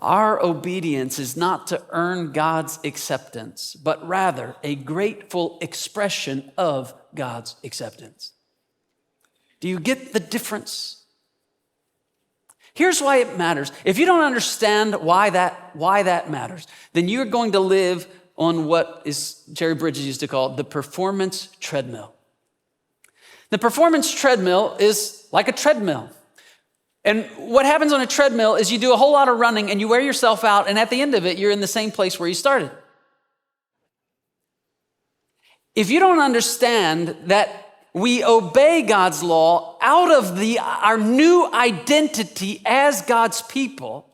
Our obedience is not to earn God's acceptance, but rather a grateful expression of God's acceptance. Do you get the difference? Here's why it matters. If you don't understand why that matters, then you're going to live on what Jerry Bridges used to call the performance treadmill. The performance treadmill is like a treadmill. And what happens on a treadmill is you do a whole lot of running and you wear yourself out, and at the end of it, you're in the same place where you started. If you don't understand that we obey God's law out of our new identity as God's people,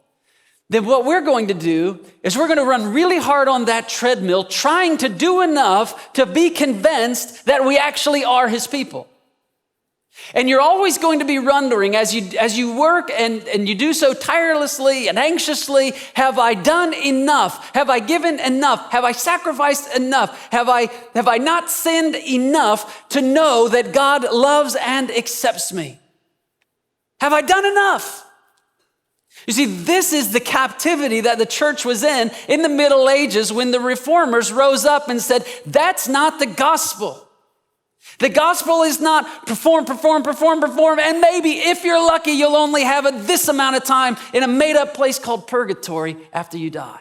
then what we're going to do is we're going to run really hard on that treadmill, trying to do enough to be convinced that we actually are his people. And you're always going to be wondering as you work and you do so tirelessly and anxiously, have I done enough? Have I given enough? Have I sacrificed enough? Have I not sinned enough to know that God loves and accepts me? Have I done enough? You see, this is the captivity that the church was in the Middle Ages when the reformers rose up and said, that's not the gospel. The gospel is not perform, and maybe if you're lucky, you'll only have this amount of time in a made-up place called purgatory after you die.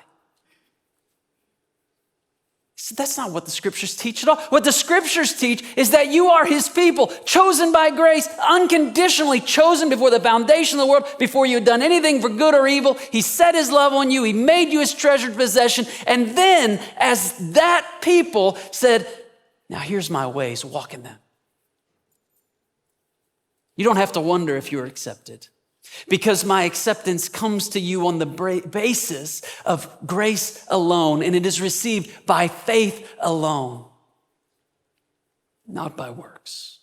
So that's not what the scriptures teach at all. What the scriptures teach is that you are his people, chosen by grace, unconditionally chosen before the foundation of the world, before you had done anything for good or evil. He set his love on you. He made you his treasured possession. And then as that people said, now here's my ways, walk in them. You don't have to wonder if you're accepted, because my acceptance comes to you on the basis of grace alone, and it is received by faith alone, not by works.